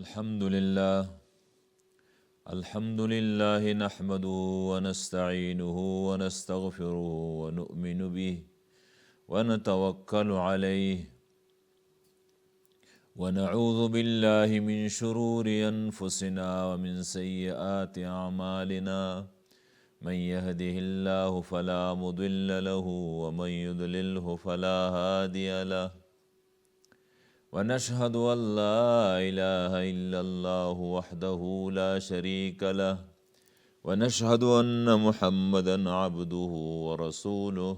الحمد لله نحمده ونستعينه ونستغفره ونؤمن به ونتوكل عليه ونعوذ بالله من شرور أنفسنا ومن سيئات أعمالنا من يهده الله فلا مضل له ومن يضلله فلا هادي له ونشهد أن لا إله إلا الله وحده لا شريك له ونشهد أن محمدا عبده ورسوله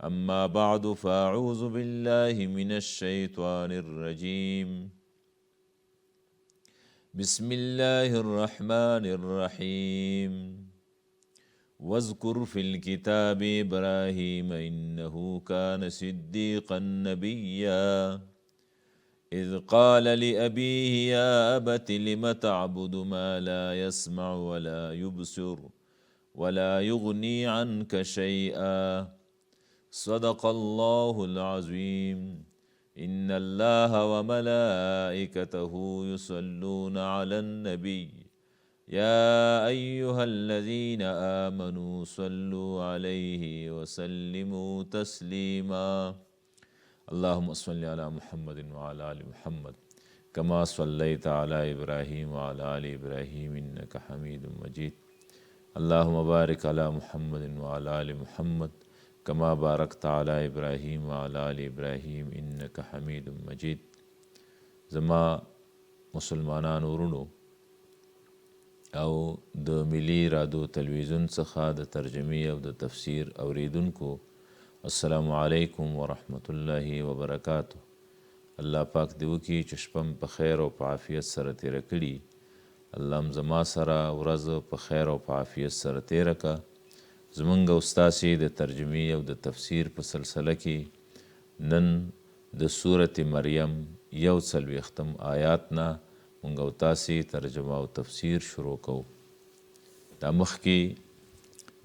أما بعد فأعوذ بالله من الشيطان الرجيم بسم الله الرحمن الرحيم واذكر في الكتاب إبراهيم إنه كان صديقا نبيا إذ قال لأبيه يا أبت لم تعبد ما لا يسمع ولا يبصر ولا يغني عنك شيئا صدق الله العظيم إن الله وملائكته يصلون على النبي يا أيها الذين آمنوا صلوا عليه وسلموا تسليما اللهم صل على محمد وعلى آل محمد كما صليت على إبراهيم وعلى آل إبراهيم إنك حميد مجيد اللهم بارك على محمد وعلى آل محمد كما باركت على إبراهيم وعلى آل إبراهيم إنك حميد مجيد. زما مسلمانان ورونو او د ملي رادیو تلویزیون څخه د ترجمې او د تفسیر اوریدونکو السلام علیکم ورحمت الله وبرکاته. الله پاک دی وکړي چې شپه په خیر او په عافیت سره تیره کړي. الله هم زما سره ورځ په خیر او په عافیت سره تیره کړه. زمونږ او ستاسې د ترجمې او د تفسیر په سلسله کې نن د سورة مریم 41 آیات نه مونږ او تاسې ترجمه او تفسیر شروع کوو. دا مخکې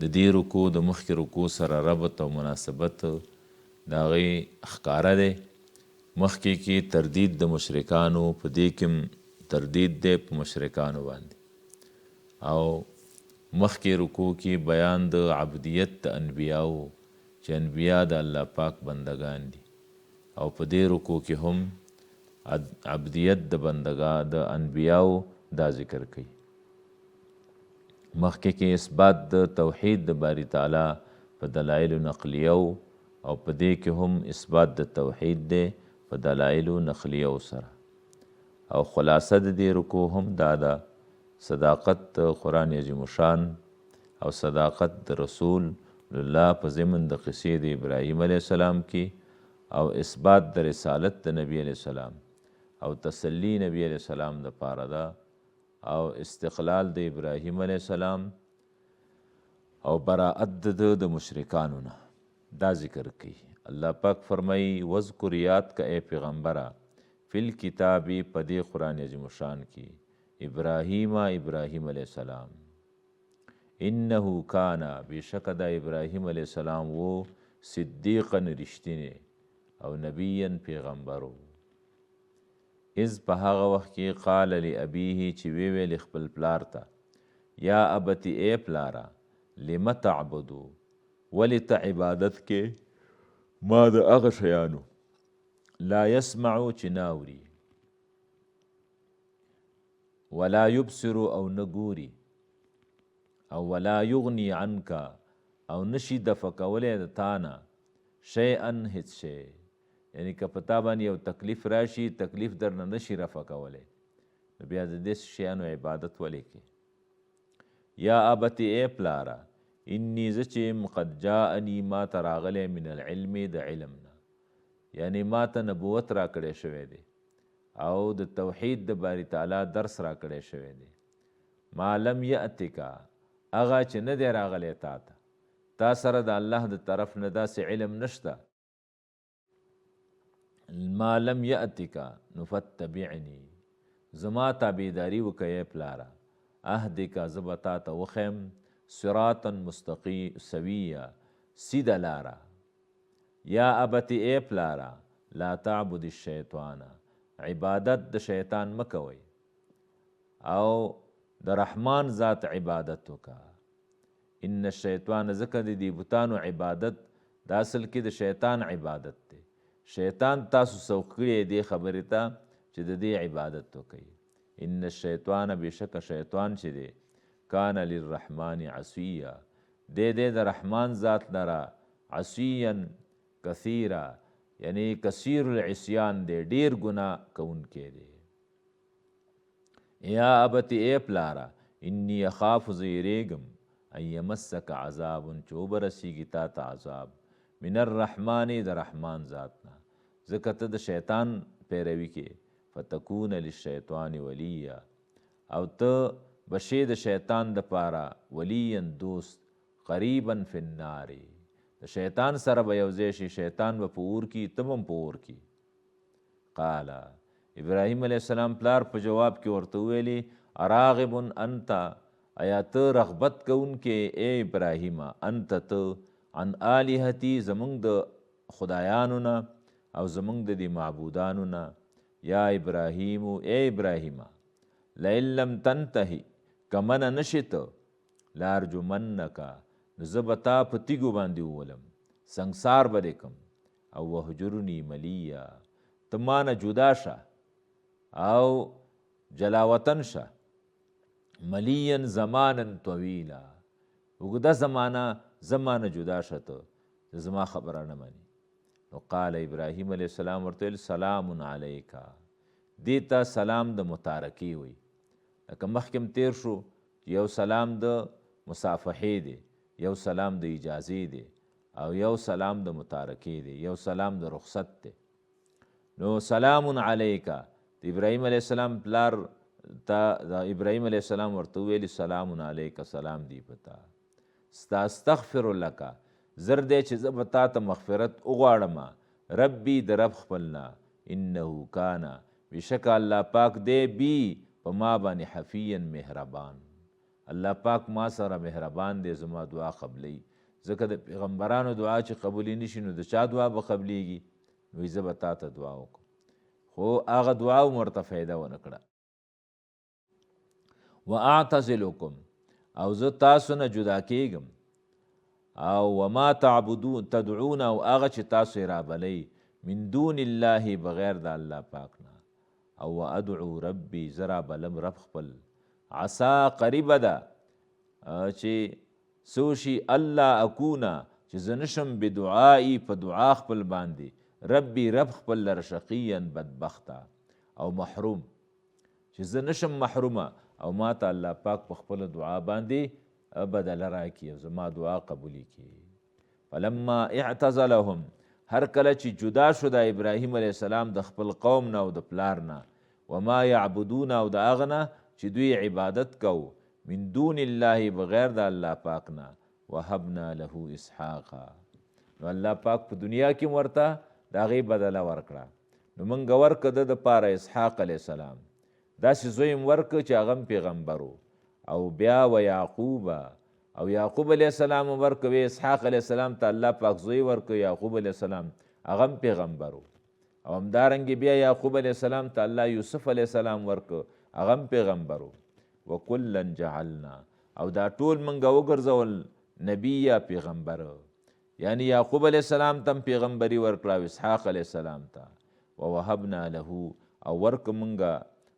د دې رکو د مخکې رکو سره ربط او مناسبت د هغې ښکاره دی. مخکې کې تردید د مشرکانو، په دې کې تردید دی په مشرکانو باندې، او مخکې رکو کې بیان د عبدیت د انبیاو چې انبیا د الله پاک بندگان دي، او په دې رکو کې هم عبدیت د د انبیاو دا ذکر کوي. مخکې کې اثبات د توحید د باری تعالی په دلایل نقلیو، او په دې کې هم اثبات د توحید دی په دلایل نقلیو سره. او خلاصه د دې رکو هم دا ده صداقت قرآن عظیم شان او صداقت د رسول الله په ضمن د قصې د ابراهیم علیه السلام کې، او اثبات د رسالت د نبی علیه السلام، او تسلی نبی علیه السلام د پاره ده، او استقلال د ابراهیم علیه السلام، او براءت د مشرکانو نه دا ذکر کوي. الله پاک فرمایي وذکر یاد کا اے پیغمبره فی الکتاب په دې قرآن عظیم شان کې ابراهیم علیه السلام انه کان بشک د ابراهیم علیه السلام و صدیقا رښتینی او نبیا پیغمبرو. اذ په هغه وخت کې قال لابیه چې ویل خپل پلار ته یا ابتی ای پلارا لم تعبدو ولی ته عبادت کې ما د هغه شیانو لا يسمعو چې ناوري، ولا يبصر او نګوري، او ولا يغني عنك او نشي دفع کولی د تانا شیئا هیڅ شی. یعنی که په تا باندې یو تکلیف راشي، تکلیف درنه نشي رفع کولی، نو بیا د دې شیانو عبادت ولې کې. یا ابتی ای پلارا انی زه چې قد جاءني ما ته راغلی من العلم د علم نه، یعنی ما ته نبوت را کړی شوی دی او د توحید د باری تعالی درس را کړی شوی دی. ما لم یأتکا هغه چې نه دی راغلی تا ته، تا سره د الله د طرف نه داسې علم نشته. ما لم یأتکا نو فتبعنی زما تابعداري وکړه پلاره، اهدکا زه به تا ته وښیم صراطا مستقیم سویه سیده لاره. یا ابتی ای پلارا لا تعبد الشیطان عبادت د شیطان مکوئ. او د رحمان ذات عبادت وکا. ان الشیطان ذکر دی بوتانو عبادت دا اصل کې د شیطان عبادت دی. شیطان تاسو سوق کړی دی خبرې ته چې د دې عبادت وکړي. ان الشیطان بشک شیطان چې دی کان للرحمن عصیا د رحمان ذات لرا عصیا کثیرا یعنی کثیر العصیان دی ډیر ګناه کوونکی دی. یا ابت ای پلارا انی اخاف زیریګم ان یمسک عذاب چې وبرسیږي تا ته عذاب من الرحمن د رحمان ذاتنا ځکه ته د شیطان پیروي کې فتکون للشیطان ولیا او ته بشې د شیطان د پاره ولیا دوست قریبا فی النار د شیطان سره به یو ځای شي شیطان به په اور کې ته هم په اور کې. قال ابراهیم علیه السلام پلار په جواب کې ورته ویلي اراغب انت آیا ته رغبت کوونکې ای ابراهیمه انت ته عن آلهتی زمونږ د خدایانو نه او زمونږ د دې معبودانو نه. یا ابراهیم ای ابراهیمه لئن لم تنتهی که منع نشې ته لارجمنک نو زه به تا په تیږو باندې وولم سنګسار به دې کم او وهجرني ملیا ته مانه جدا شه او جلاوطن شه ملیا زمانا طویلا اوږده زمانه جدا شه ته زما خبره نه مني. نو قال ابراهیم علیه السلام ورته سلام علیکا دې ته سلام د متارکې وي لکه مخکې تیر شو یو سلام د مصافحې دی یو سلام د اجازې دی او یو سلام د متارکې دی یو سلام د رخصت دی. نو سلام علیکا د ابراهیم علیه السلام پلار د ابراهیم علیه السلام ورته ویلي سلام علیکا سلام دی پتا استغفر لک زر دی چې زه به تا ته مغفرت وغواړم ربي د رب خپلنا انه کانا بشکه الله پاک دی بی په ما باندې حفیا مهربان الله پاک ما سره مهربان دی زما دعا قبلی ځکه د پیغمبرانو دعا چې قبولی نشي نو د چا دعا به قبلیږي نو زه به تا ته دعا وکړم خو هغه دعا هم ورته فایده ونه کړه. واعتزلکم او زه تاسو نه جدا کیږم او وما تدعون او هغه چې تاسو یې رابلئ من دون الله بغیر د الله پاک نه او وادعو ربي زه رابلم رب خپل عسا قریبه ده چې سوشي الله اکونا چې زه نشم بدعایي په دعا خپل باندې ربي رب خپل لره شقیا بدبخته او محروم چې زه نشم محرومه او ما ته الله پاک په خپل دعا باندې بدله راکړي او زما دعا قبولی کړي. فلما اعتزلهم هر کله چې جدا شو د ابراهیم علیه السلام د خپل قوم نه او د پلار نه وما یعبدون او د هغه نه چې دوی عبادت کو من دون الله بغیر د الله پاک نه وهبنا له اسحاقا نو الله پاک په دنیا کې ورته د هغې بدله ورکړه نو موږ ورکړه د پاره اسحاق علیه السلام داسې زوی م ورکړه چې هغه پیغمبر او بیا و یعقوب او یعقوب علیه السلام ورکوي اسحاق علیه السلام ته الله پاک زوی ورکوي یعقوب علیه السلام هغه پیغمبر او همدارنګې بیا یعقوب علیه السلام ته الله یوسف علیه السلام ورکو هغه پیغمبر وکلا جعلنا او دا ټول منګه وګرځول نبی یا پیغمبر یعنی یعقوب علیه السلام ته پیغمبري ورکړه او اسحاق علیه السلام ته ووهبنا له او ورک منګه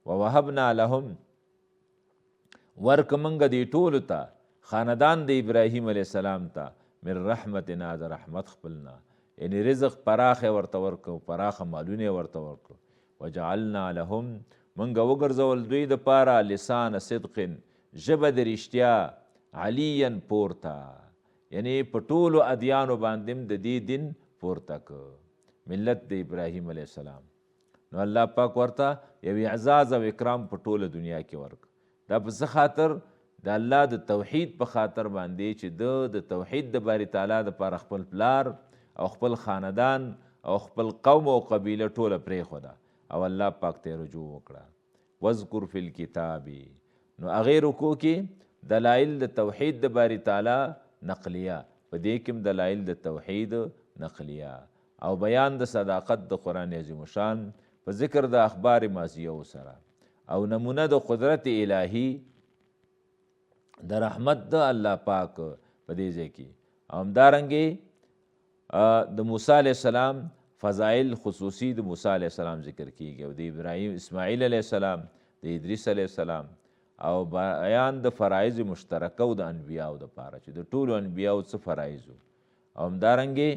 ووهبنا لهم ورک منګه دی ټولو ته خاندان د ابراهیم علیه السلام ته من رحمتنا د رحمت خپلنا یعنی رزق پراخه ورته ورکو پراخه مالونه ورته ورکو وجعلنا لهم منګه وګرځول دوی د پاره لسان صدق ژبه د رښتیا علیا پورته یعنی په ټولو ادیانو باندې د دې دین پورته که ملت د ابراهیم علیه السلام نو الله پاک ورته یو اعزاز او اکرام په ټوله دنیا کې ورک دا په څه خاطر د الله د توحید په خاطر باندې چې د توحید د باری تعالی دپاره خپل پلار او خپل خاندان او خپل قوم او قبیله ټوله پرېښوده او الله پاک ته رجوع وکړه واذکر فی الکتاب نو هغې رکو کې دلایل د توحید د باری تعالی نقلیه په دې کې دلایل د توحید نقلیه او بیان د صداقت د قرآن عظیم شان په ذکر د اخبار ماضیه سره او نمونه د قدرت الهی د رحمت د الله پاک په دې ځای کې. او همدارنګې د موسی علیه السلام فضایل خصوصي د موسی علیه السلام ذکر کیږي او د ابراهیم اسماعیل علیه السلام د ادریس علیه السلام او بیان د فرایض مشترکه او د انبیاو دپاره چې د ټولو انبیاو څه فرایض او همدارنګې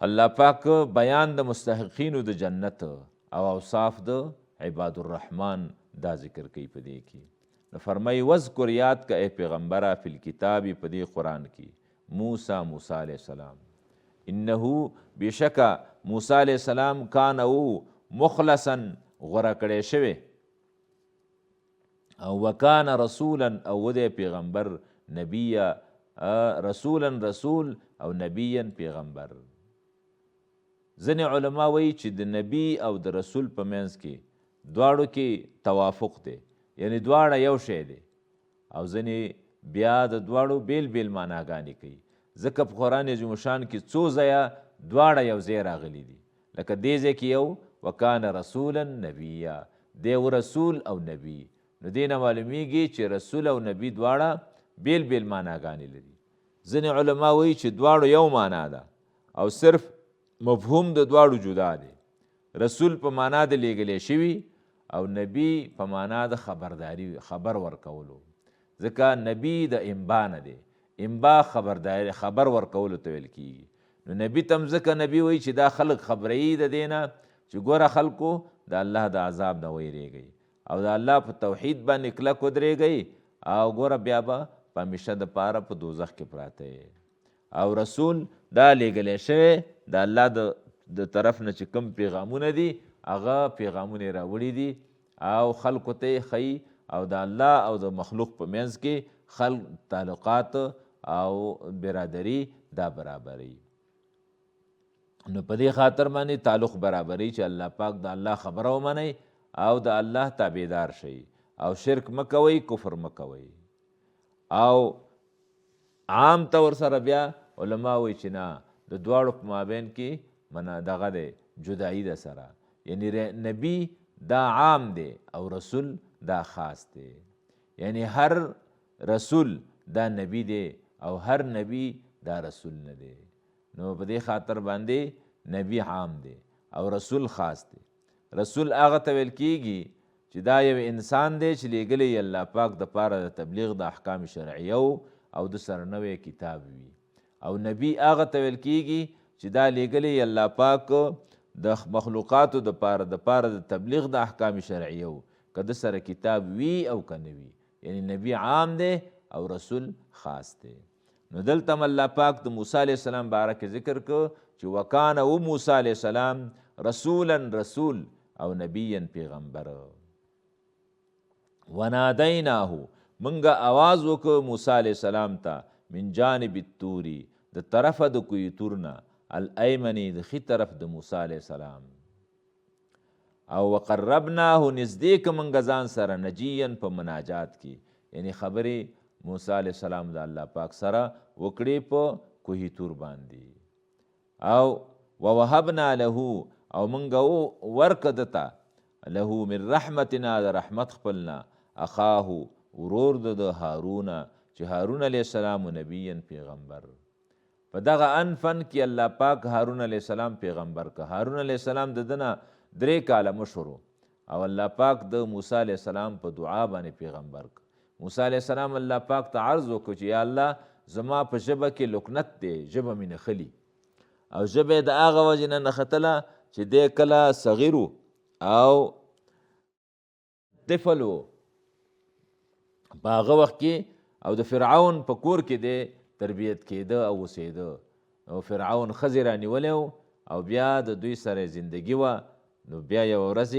الله پاک بیان د مستحقینو د جنت او اوصاف د عباد الرحمن دا ذکر کوي په دې کې. نو فرمایي وذکر یاد کا اے پیغمبره فی الکتاب په دې قرآن کې موسی علیه السلام انه بشکه موسی علیه السلام کان او مخلصا غوره کړی شوی او وکان رسولا او ودی پیغمبر نبیا رسولا رسول او نبیا پیغمبر. ځینې علما وایي چې د نبی او د رسول په منځ کې دواړو کې توافق دی یعنی دواړه یو شی دی او ځینې بیا د دواړو بیل بیل معناګانې کوي ځکه په قرآن عظیم الشان کې څو ځایه دواړه یو ځای راغلي دي لکه دې ځای کې یو وکانه رسولا نبیا دی و رسول او نبی نو دې نه معلومیږي چې رسول او نبی دواړه بیل بیل معناګانې لري. ځینې علما وایي چې دواړو یو معنا ده او صرف مفهوم د دواړو جدا دی. رسول په معنا د لیږلی شوي او نبی په معنا د خبرداری خبر ورکولو ځکه نبی د انبا نه دی انبا خبرداری خبر ورکولو ته ویل کیږي. نو نبی تم ځکه نبی وایي چې دا خلق خبروي د دې نه چې ګوره خلکو د الله د عذاب نه ویریږئ او د الله په توحید باندې کلک ودرېږئ او ګوره بیا به په همیشه دپاره په دوزخ کې پراته او رسول دا لیږلی شوی د الله د طرف نه چې کوم پیغامونه دي هغه پیغامونه راوړي دي او خلکو ته یې ښیي او د الله او د مخلوق په منځ کې خلق تعلقات او برادری دا برابري. نو په دې خاطر باندې تعلق برابري چې الله پاک د الله خبره ومنئ او د الله تابعدار شئ او شرک مه کوئ کفر مه کوئ. او عام طور سره بیا علما وایي چې نه د دواړو په مابین کې دغه دی جدایي ده سره یعنی نبی دا عام دی او رسول دا خاص دی یعنی هر رسول دا نبی دی او هر نبی دا رسول نه دی. نو په دې خاطر باندې نبی عام دی او رسول خاص دی. رسول هغه ته ویل کیږي چې دا یو انسان دی چې لیږلی الله پاک د پاره د تبلیغ د احکام شرعیو او د سره نوی کتاب وي او نبی هغه ته ویل کیږي چې دا لیږلی الله پاک د مخلوقاتو د پاره د تبلیغ د احکام شرعیو که د سره کتاب وي او که نه وي یعنی نبی عام دی او رسول خاص دی. نو دلته الله پاک د موسی علیه السلام باره کې ذکر کو چې وکانه و موسی علیه السلام رسولا رسول او نبیا پیغمبر. ونادیناه منګه آواز وکړو موسی علیه السلام ته من جانب الطوری د طرفه د کوی تورنا الایمنی د ښي طرف د موسی علیه السلام او وقربناه نزدیک منګه ځان سره نجیا په مناجات کې یعنی خبرې موسی علیه السلام د الله پاک سره وکړې په کوهی تور باندې او ووهبنا له او منګه ورکه دته له من رحمتنا د رحمت خپلنا اخاه ورور د هارون چې هارون علیه السلام نبیا پیغمبر. په دغه انفن کې الله پاک هارون علیه السلام پیغمبر که هارون علیه السلام د دنه 3 کاله مشر او الله پاک د موسی علیه السلام په دعا باندې پیغمبر که. موسی علیه السلام الله پاک ته عرض وکړو چې یا الله زما په ژبه کې لکنت دی ژبه مې نښلي او ژبه د هغه وجې نه نښتله چې دی کله صغیر او طفل و په هغه وخت کې او د فرعون په کور کې دی تربیت کېده او اوسېده او فرعون ښځې رانیولی او بیا د دوی سره زندگی وه. نو بیا یوه ورځ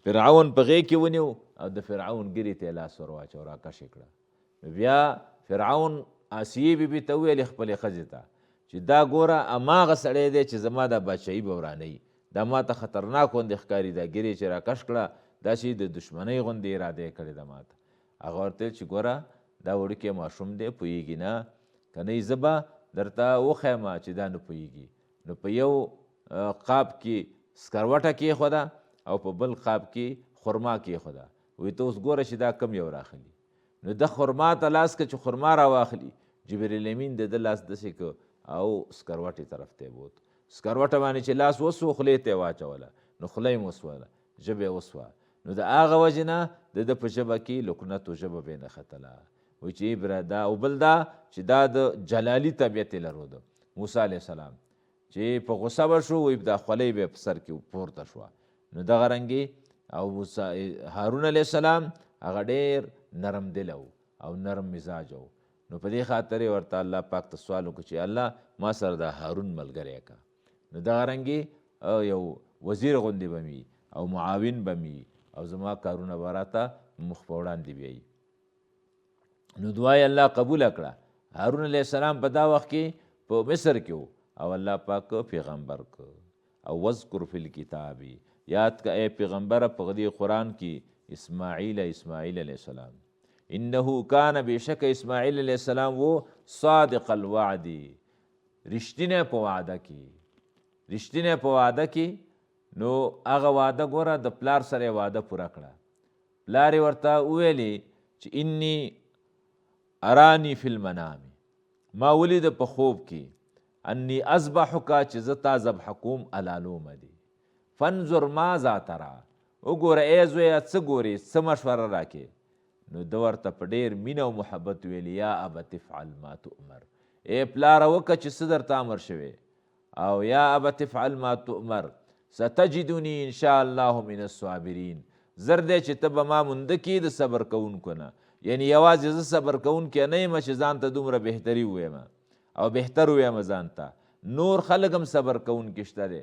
فرعون په غېږ کې ونیو او د فرعون ګیرې ته یې لاس ور واچو راکش یې کړه. بیا فرعون آسیې بیبي ته وویلې خپلې ښځې ته چې دا ګوره هماغه سړی دی چې زما دا بادشاهي به ورانوي دا ما ته خطرناک غوندې ښکاري دا ګیرې چې راکش کړه داسې د دشمنۍ غوندې اراده یې کړې ده ما ته. هغه ورته ویل چې ګوره دا وړوکی ماشوم دی پوهېږي نه که نه زه به درته وښیم چې دا نه پوهېږي. نو په یو قاب کې سکروټه کېښوده او په بل قاب کې خرما کېښوده، وایي ته اوس ګوره چې دا کم یو راخلي. نو ده خرما ته لاس که چې خرما راواخلي، جبریل امین د ده لاس داسې که او سکروټې طرف ته یې بوت. سکروټه باندې چې لاس وسو خولې ته یې واچوله، نو خوله یې وسوله، ژبه یې وسوه. نو د هغه وجې نه د ده په ژبه کې لکنت و ژبه بې نښتله. وایي چې دا او بل دا چې دا د جلالي طبیعت یې لرو. موسی علیه السلام چې په غصه به شو، وایي دا خولۍ به یې په سر کې پورته شوه. نو دغه رنګې او هارون علیه السلام هغه ډېر نرم دل او نرم مزاج و. نو په دې خاطر یې ورته الله پاک ته سوال وکړو چې الله ما سره د هارون ملګری که. نو دغه رنګې یو وزیر غوندې به مي او معاون به مي او زما کارونه به راته مخ په وړاندې بیایي. نو دعا یې الله قبوله کړه. هارون علیه السلام په دا وخت کې په مصر کې و او الله پاک پیغمبر که. او وذکر فی الکتاب، یاد که ای پیغمبر په دې قرآن کې اسماعیل علیه السلام. انه کان بېشک اسماعیل علیه السلام و صادق الوعد، رښتینی په وعده کې. رښتینی په وعده کې نو هغه وعده ګوره د پلار سره یې وعده پوره کړه. پلار یې ورته وویلې چې انی ارانی فی المنام، ما ولیده په خوب کې، انی اذبحک چې زه تا ذبح کوم علالومه دي، فانظر ماذا ترى، وګوره ای زویه څه ګورې، څه مشوره راکې. نو ده ورته په ډېر مینه او محبت ویل یا ابت افعل ما تؤمر، ای پلاره وکړه چې څه درته امر شوی، او یا ابت افعل ما تؤمر ستجدنی ان شاء الله من الصابرین، زر دی چې ته به ما مونده کې د صبر کوونکو نه. یعنی یوازې زه صبر کوونکی نه یم چې ځان ته دومره بهتري ووایم او بهتر ووایم ځان ته، نور خلک هم صبر کوونکي شته دی،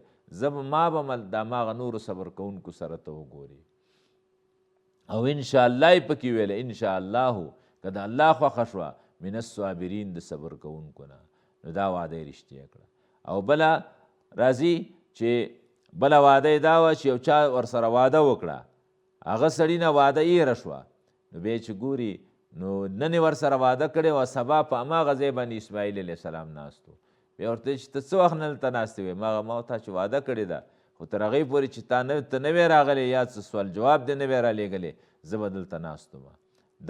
ما به د هماغه نورو صبر کوونکو سره ته وګوري. او انشاءالله یې پکې ویله، انشاءالله که د الله خوښه شوه من الصابرین د صبر کوونکو نه. نو دا وعده یې رښتیا کړه. او بله راځي چې بله وعده یې دا وه چې یو چا ورسره واده وکړه، هغه سړي نه واده ایره شوه. نو بیا چې ګوري نو نن یې ورسره واده کړې وه، سبا په هماغه ځای باندې اسماعیل علیه السلام ناست و. بیا ورته چې ته څه وخت نه دلته ناستې وې؟ ما تا چې واده کړې ده، خو تر هغې پورې چې ته نه وې راغلی یا څه سوال جواب دې نه وې رالیږلی، زه به دلته ناست وم.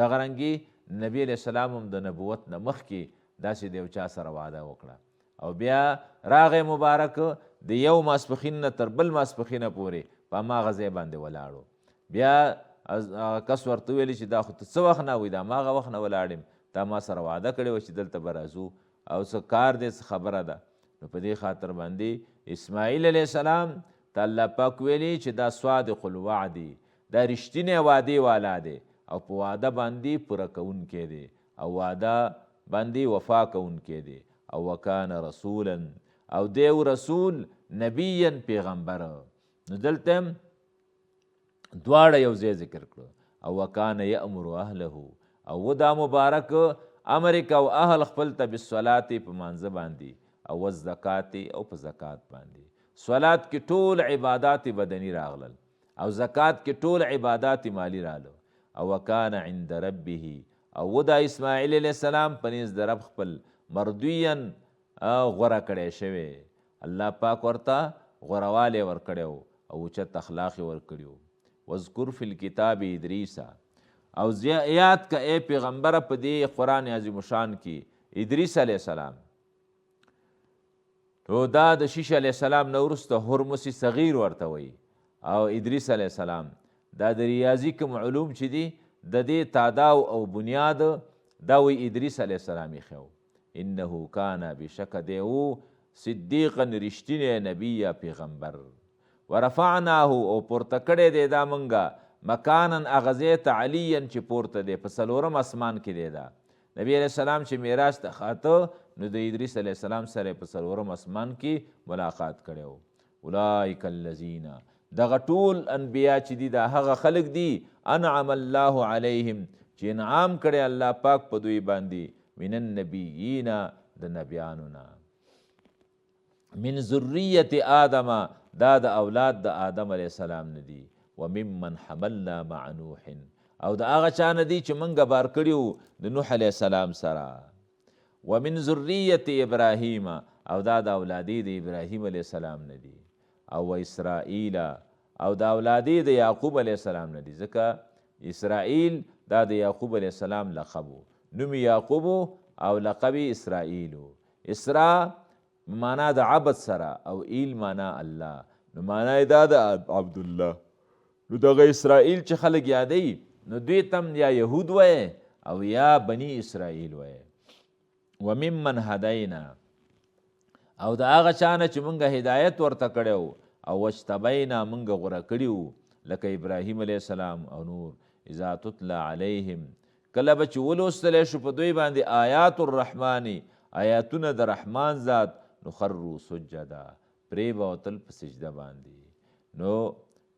دغه رنګې نبي علیه السلام هم د نبوت نه مخکې داسې د یو چا سره واده وکړه. او بیا راغی مبارک د یو ماسپښین نه تر بل ماسپښینه پورې په هماغه ځای باندې ولاړو. بیا کس ورته ویلي چې دا خو ته څه وخت نه وایي، دا هماغه وخت نه ولاړ یم، تا ما سره واده کړې وه چې دلته به راځو او څه کار دی، څه خبره ده. نو په دې خاطر باندې اسماعیل علیه السلام ته الله پاک ویلي چې دا صادق الوعد، دا رښتینی وعدې والا دی او په وعده باندې پوره کوونکی دی او وعده باندې وفا کوونکی دی. او وکانه رسولا، او دی رسول نبیا پیغمبر. نو دلته دواړه یو ځای ذکر کړو. او وکانه یأمر اهله، او دا مبارک امر کو اهل خپل ته بالصلات په مانځه باندې او والزکات او په زکات باندې. صلات کې ټول عبادات بدني راغلل او زکات کې ټول عبادات مالی رالو. او وکانه عند ربه، او دا اسماعیل علیه السلام په نزد د رب خپل مردویا غوره کړی شوی. الله پاک ورته غوروالی ورکړی او اوچت اخلاق یې ورکړي. واذکر فی الکتاب ادریس، او یاد که ای پیغمبره په دې قرآن عظیم شان کې ادریس علیه السلام. نو دا د شیش علیه السلام نه وروسته هرمس صغیر ورته وایي. او ادریس علیه السلام دا د ریاضي کوم علوم چې دي د دې تاداو او بنیاد دا وایي ادریس علیه السلام یې ښیو. انه کان بشک دی و صدیقا رښتینی نبی یا پیغمبر. ورفعناه، او پورته کړی دی دا منګه مکانا هغه ځای ته علیا چې پورته دی په څلورم اسمان کې دی. دا نبی علیه السلام چې معراج ته خاته نو د ادریس علیه السلام سره په څلورم اسمان کې ملاقات کړی و. اولئک الذین، دغه ټول انبیا چې دي دا هغه خلق دي انعم الله علیهم چې انعام کړی الله پاک په دوی باندې، من النبیین د نبیانو نه، من ذریت آدم دا د اولاد د آدم علیه السلام نه دي، و ممن حملنا مع نوح، او د هغه چا نه دي چې موږ بار کړي د نوح علیه السلام سره، و من ذریت ابراهیم، او دا د اولادې د ابراهیم علیه السلام نه دي، او اسرائیل، او دا اولادې د یعقوب علیه السلام نه دي، ځکه اسرائیل دا د یعقوب علیه السلام لقب و، نوم یعقوب او لقب اسرائیل و. اسرا معنا د عبد سره او ایل معنا الله، نو معنا دا د عبدالله. نو دغه اسرائیل چې خلک یادوي نو دوی تم یا یهود وایي او یا بني اسرائیل وایي. وممن هدینا، او د هغه چا نه چې مونږ هدایت ورته کړی او واجتبینا مونږ غوره کړي وو، لکه ابراهیم علیه السلام او نور. اذا تتلى علیهم، کله به چې ولوستلی شو په دوی باندې آیات الرحمن، آیاتونه د رحمان ذات، نو خروا سجدا، پرې به وتل په سجده باندې، نو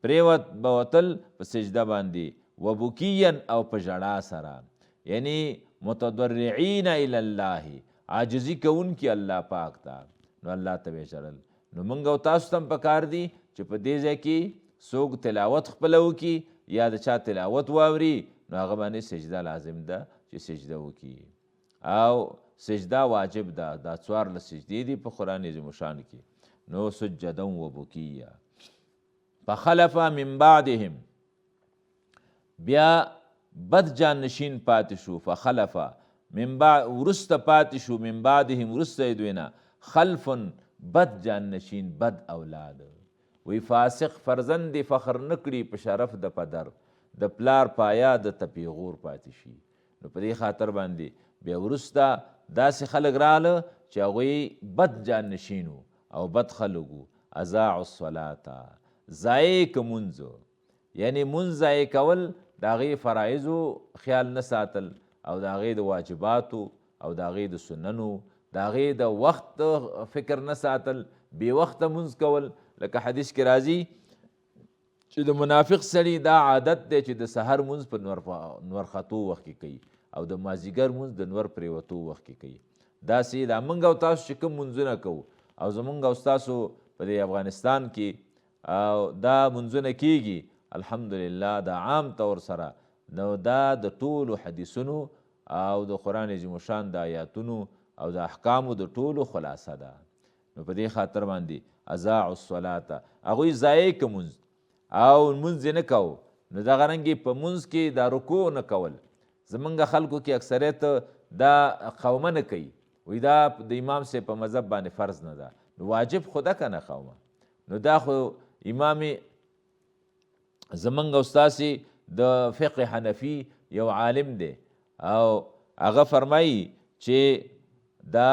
پرې به وتل په سجده باندې، وبکیا او په ژړا سره، یعنی متضرعین الی الله، عاجزي کوونکي الله پاک ته، نو الله ته به ژړل. نو موږ او تاسو ته هم پکار دي چې په دې ځای کې څوک تلاوت خپله وکړي یا د چا تلاوت واوري، نو هغه باندې سجده لازم ده چې سجده وکړي، او سجده واجب ده. دا 14 سجدې دي په قرآن عظیم الشان کې. نو سجدا و بکیا. فخلف من بعدهم، بیا بد جانشین پاتې شو، فخلف من بعد ورسته پاتې شو، من بعدهم ورسته دوی نه، خلف بد جانشین، بد اولاد. وی فاسق فرزند فخر نکړي په شرف د پدر، د پلار پایا د تپیغور پاتې شي. نو په دې خاطر باندې بیا وروسته داسې خلک راغله چې هغوی بد جانشینو او بد خلکو. اضاعوا الصلاة، ضایع که مونځ، یعنی مونځ ضایع کول، د هغې فرایضو خیال نه ساتل، او د هغې د واجباتو او د هغې د سننو، د هغې د وخت فکر نه ساتل، بې وخته مونځ کول. لکه حدیث کې راځي چې د منافق سړي دا عادت دی چې د سحر مونځ په نور ختو وخت کې کوي او د مازدیګر مونځ د نور پرېوتو وخت کې کوي. داسې دا موږ او تاسو چې کوم مونځونه کوو او زمونږ او ستاسو په دې افغانستان کې او دا مونځونه کیږي الحمدلله د عام طور سره، نو دا د ټولو حدیثونو او د قرآن عظیم الشان د آیاتونو او د احکامو د ټولو خلاصه ده. نو په دې خاطر باندې اضاعوا الصلاة، هغوی ضایع که مونځ او مونځ یې نه کوو. نو دغه رنګې په مونځ کې دا رکوع نه کول، زمونږ خلکو کې اکثریت دا قومه نه کوي، وی دا د امام صاحب په مذهب باندې فرض نه ده. نو واجب خو ده که نه قومه، نو دا خو امام زمونږ او ستاسې د فقه حنفي یو عالم دی او هغه فرمایي چې دا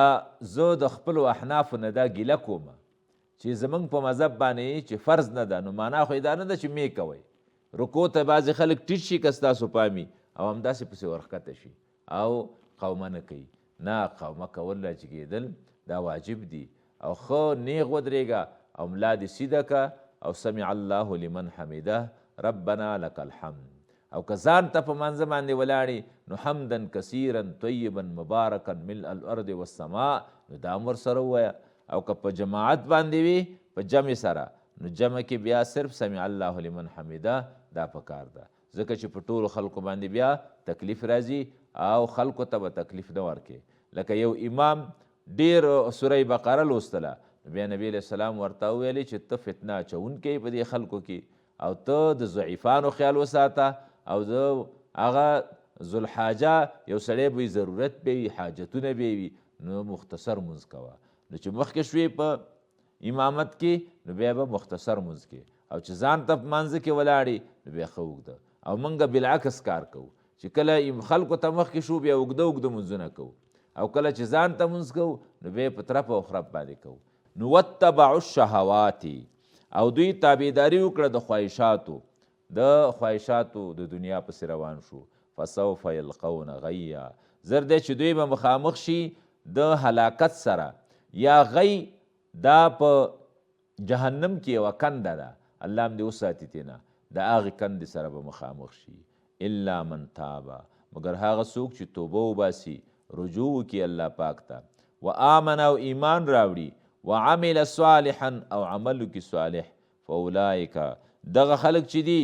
زه د خپلو احنافو نه دا ګیله کوم چې زمونږ په مذهب باندې چې فرض نه ده، نو معنا خو دا نه ده چې مې کوئ. رکوع ته بعضې خلک ټیټ شي که ستاسو پامي او همداسې پسې ورښکته شي او قومه نه کوي. نه، قومه کول را چې کېدل دا واجب دي، او ښه نیغ ودرېږه او ملا دې سیده که او سمع الله لمن حمیده ربنا لک الحمد، او که ځان ته په منځه باندې ولاړې نو حمدا کثیرا طیبا مبارکا ملء الارض والسماء، نو دا هم ورسره ووایه. او که په جماعت باندې وي په جمع سره، نو جمع کې بیا صرف سمع الله لمن حمیده دا پکار ده، ځکه چې په ټولو خلکو باندې بیا تکلیف راځي او خلکو ته به تکلیف نه ورکې. لکه یو امام ډېر سوره بقره لوستله، بیا نبی علیه السلام ورته وویلې چې ته فتنه اچوونکی په دې خلکو کې، او ته د ضعیفانو خیال وساته، او د هغه ذوالحاجه یو سړی به ضرورت به وي، حاجتونه به وي، نو مختصر مونځ کوه. نو چې مخکې شوې په امامت کې نو بیا به مختصر مونځ کې، او چې ځان ته په منځه کې ولاړې نو بیا ښه اوږده. او موږ بالعکس کار کوو چې کله خلکو ته مخکې شو بیا اوږده اوږده مونځونه کوو، او کله چې ځان ته مونځ کوو نو بیا په طرف او خرپ باندې کوو. نو واتبعوا الشهوات، او دوی تابعداري وکړه د خواهشاتو د دنیا پسې روان شو. فسوف یلقون غیا، زر دی چې دوی به مخامخ شي د هلاکت سره، یا غی دا په جهنم کې یوه کنده ده، الله هم دې وساتي تېنه، د هغې کندې سره به مخامخ شي. الا من تابه، مګر هغه څوک چې توبه وباسي، رجوع وکړي الله پاک ته، و آمن او ایمان راوړي، وعمل صالحا او عمل وکړي صالح، فاولئک دغه خلک چې دي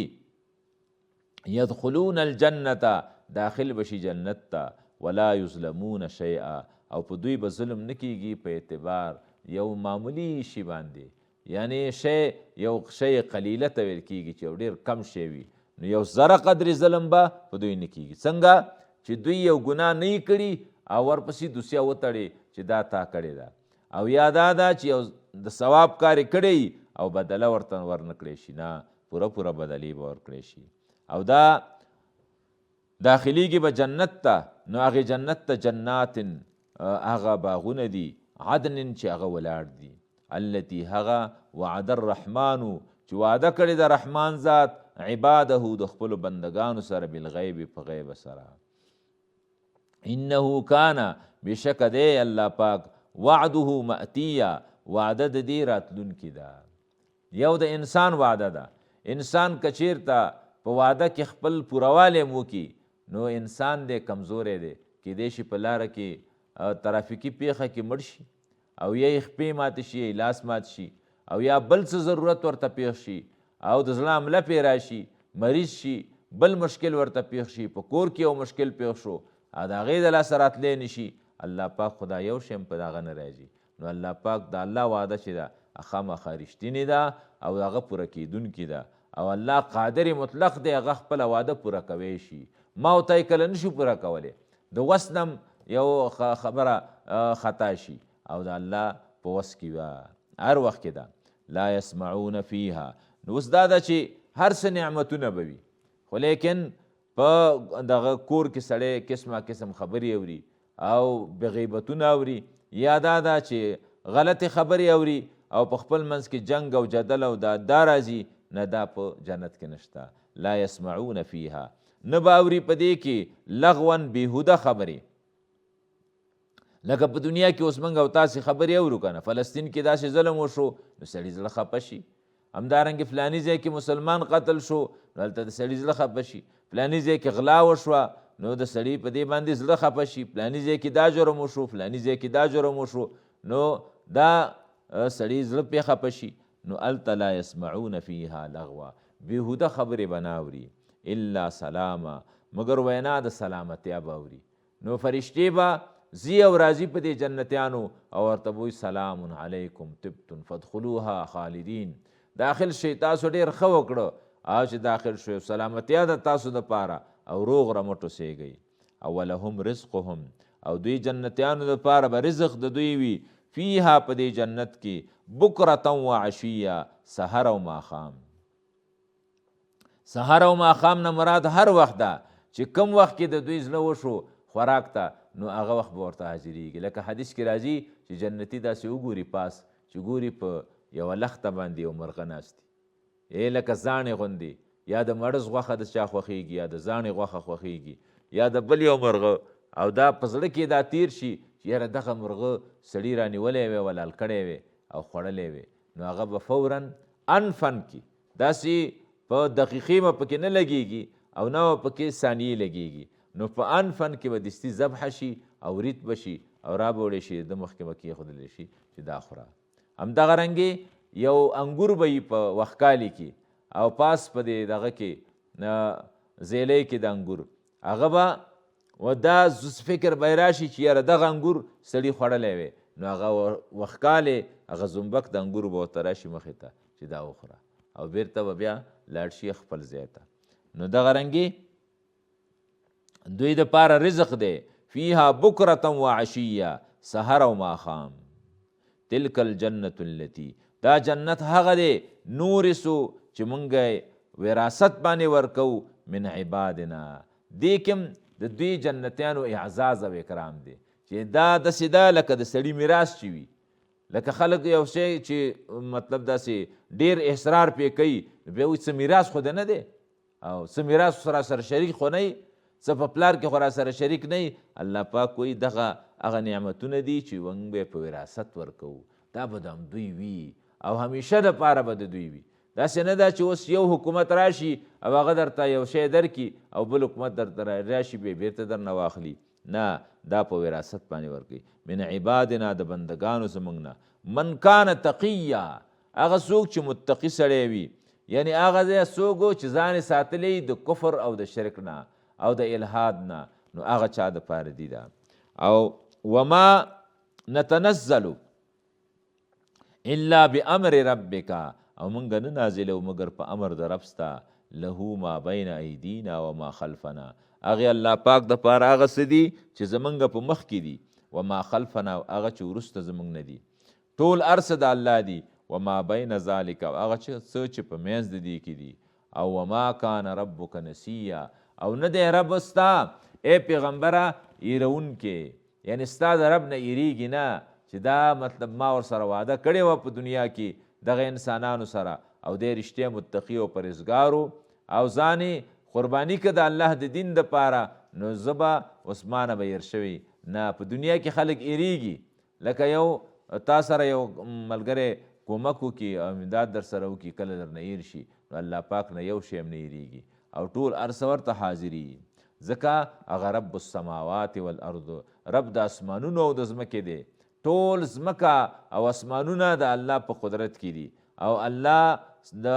یدخلون الجنة داخل بشي جنت ته، ولا یظلمون شیئا، او په دوی به ظلم نه کیږي په اعتبار یو معمولی شي باندې، یعنی یو شی قلیله ته ویل کېږي چې یو ډېر کم شی وي، نو یو زره قدرې ظلم به په دوی نه کېږي. څنګه چې دوی یو ګناه نه یې کړي او ورپسې دوسیه وتړي چې دا تا کړې ده، او یا دا ده چې یو د ثواب کار یې کړی او بدله ورته ورنه کړی شي، نه پوره پوره بدلې به ورکړی شي. او دا داخلیږي به جنت ته، نو هغې جنت ته جنات هغه باغونه دي عدن چې هغه ولاړ دي، التي هغه وعد الرحمن چې وعده کړې د رحمان ذات عباده د خپلو بندگانو سره بالغیب په غیب سره. انه کان بشک دی الله پاک وعده مأتیه وعده د دې راتلونکې ده. یو د انسان وعده ده، انسان که چیرته په وعده کې خپل پوروالی مو کی نو انسان دی کمزوری دی، کیدای شي په لاره کې ترافیکي پیښه کې مړ شي او یا یې خپې ماتې شي یا لاس مات شي او یا بل څه ضرورت ورته پیښ شي او د زړه حمله پې راشي، مریض شي، بل مشکل ورته پیښ شي، په کور کې یو مشکل پیښ شو او د هغې د لاسه راتلی نه شي، الله پاک خدا یو شی هم په دغه نه راځي. نو الله پاک د الله وعده چې ده خامخا رښتینې ده او هغه پوره کیدونکې ده، او الله قادر مطلق دی، هغه خپله وعده پوره کوی شي. ما او ته یې کله نشو پوره کولی، د وس نه یو خبره خطا شي او د الله په وس کې وه هر وخت کې ده. لا یسمعون فیها، نو اوس دا ده چې هر څه نعمتونه به وي، خو لیکن په دغه کور کې سړی قسمه قسم خبرې اوري او بغیبتونه اوري، یا دا ده چې غلطې خبرې اوري او په خپل منځ کې جنگ او جدل او دا راځي، نه دا په جنت کې نشته. لا یسمعون فیها، نه به اوري په دې کې لغوا بېهوده خبرې، لکه په دنیا کې اوس موږ او تاسې خبرې اورو که نه، فلسطین کې داسې ظلم وشو نو سړي زړه خفه شي، همدارنګې فلاني ځای کې مسلمان قتل شو نو هلته د سړي زړه خفه شي، فلاني ځای کې غلا وشوه نو د سړي په دې باندې زړه خفه شي، فلاني ځای کې دا جرم وشو، فلاني ځای کې دا جرم وشو، نو دا سړي زړه پې خفه شي. نو هلته لا یسمعون فیها لغوا، بېهوده خبرې به نه اوري، الا سلاما، مګر وینا د سلامتیا به اوري. نو فرشتې به زی او راځي په دې جنتیانو او ورته به وایي سلام علیکم طبتم فادخلوها خالدین، داخل شئ تاسو ډېر ښه وکړه او چې داخل شوی سلامتیا ده تاسو دپاره او روغ رمټ اوسېږئ. او ولهم رزقهم، او دوی جنتیانو دپاره به رزق د دوی وي، فیها په دې جنت کې بکرة و عشیه، سحر او ماښام. سحر او ماښام نه مراد هر وخت ده چې کم وخت کې د دوی زړه وشو خوراک ته نو هغه وخت به ورته حاضرېږي. لکه حدیث کې راځي چې جنتي داسې وګوري پاس چې ګوري په یوه لخته باندې یو مرغه ناست دی، لکه زاڼې غوندې، یا د مړز غوښه د چا خوښېږي یا د زاڼې غوښه خوښېږي یا د بل یو مرغه، او دا په زړه کې دا تیر شي چې یاره دغه مرغه سړي رانیولی وی ولال کړی وی او خوړلی وی، نو هغه به فورا انفن کې داسې په دقیقې به پکې نه لګېږي او نه به پکې ثانیې لګېږي، نو په انفن کې به دستي ذبح شي او ریت به شي او را به وړی شي، د مخکې به کېښودلی شي چې دا خوره. همدغه رنګې یو انګور به وي په وښکالي کې او پاس په دې دغه کې زیلی کې د انګور، هغه به و دا فکر به یې راشي چې یاره دغه انګور سړي خوړلی وی، نو هغه وښکالی هغه زمبک د انګورو به ورته راشي مخې ته چې دا وخوره او بیرته به بیا لاړ شي خپل ځای ته. نو دغه رنګې دوی دپاره رزق دی، فیها بکرة و عشیه، سحر او ماښام. تلک الجنة التي، دا جنت هغه دی نورثو چې مونږ وراثت باندې ورکو من عبادنا، دې کې د دوی جنتیانو اعزاز او اکرام دی چې دا داسې ده لکه د سړي میراث چې وي، لکه خلک یو شی چې مطلب داسې ډېر اصرار پې کوي بیا وایي څه میراث خو دی نه دی او څه میراث را سره شریک خو نه یي، څه په پلار کې خو را سره شریک نه یي. الله پاک وایي دغه هغه نعمتونه دي چې موږ به په وراثت ورکوو، دا به د همدوی وي او همیشه دپاره به د دوی وي. داسې نه ده چې اوس یو حکومت راشي او هغه درته یو شی درکړي او بل حکومت درته راشي بیا بیرته درنه واخلي، نه، دا په وراثت باندې ورکوي. من عبادنا، د بندګانو زموږ نه. من کان تقیه، هغه څوک چې متقي سړی وي، یعنی هغه څوک چې ځان یې ساتلی د کفر او د شرک نه او د الحاد نه، نو هغه چا دپاره دي ده. او وما نتنزل الا بامر ربک، او مونږ نه نازلو مگر په امر د رب ستا، له ما بین ایدینا و ما خلفنا، هغې الله پاک د پاره هغه څه دي چې زمونږ په مخ کې دي، و ما خلفنا هغه چې وروسته زمونږ نه دي، ټول هر څه د الله دي، و ما بین ذلک او هغه څه چې په منځ د دې کې دي، او و ما کان ربک نسیا، او نه دی رب ستا ای پیغمبره ایرونکې، یعنی ستا د رب نه ایریږي نه، چې دا مطلب ما ورسره وعده کړې وه په دنیا کې دغه انسانانو سره، او دی رښتیا متقي او پرهیزګارو، او ځان قرباني که د الله د دین دپاره، نو زه به اوس مانه به هېر شوي نه. په دنیا کې خلک ایریږي، لکه یو تا سره یو ملګری کومک وکړي او امداد در سره وکړي، کله در نه هېر شي، نو الله پاک نه یو شی هم نه هېرېږي، او ټول هر څه ورته حاضري، ځکه هغه رب السماوات والارض، رب د اسمانونو او د ځمکې دی، ټول ځمکه او اسمانونه د الله په قدرت کې دي، او الله د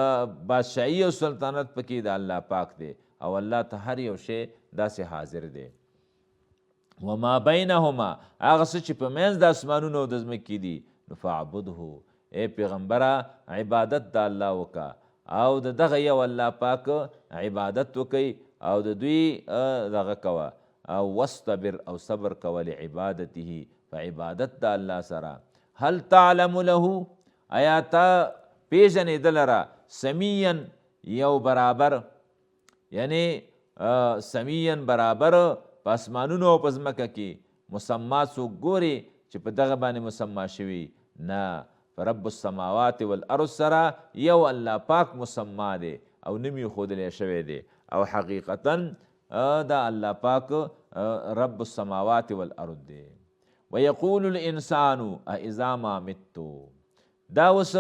بادشاهي او سلطنت پکې د الله پاک دی، او الله ته هر یو شی داسې حاضر دی. وما بینهما هغه څه چې په منځ د اسمانونو او د ځمکې دي، نو فاعبده ای پیغمبره عبادت د الله وکړه، او د دغه یو الله پاک عبادت وکئ، او د دوی دغه کوه، او واصطبر او صبر کوه لعبادته په عبادت د الله سره. هل تعلم له آیا ته پیژنې ده لره سمیعا یو برابر، یعنی سمیعا برابر په اسمانونو او په ځمکه کې مسما څوک ګوري چې په دغه باندې مسما شوي نه، په رب السماوات والارض سره یو الله پاک مسما دی او نمی ښودلی شوی دی، او حقیقتا دا الله پاک رب السماوات والارض دی. ویقول الانسان اذا ما مت، دا اوس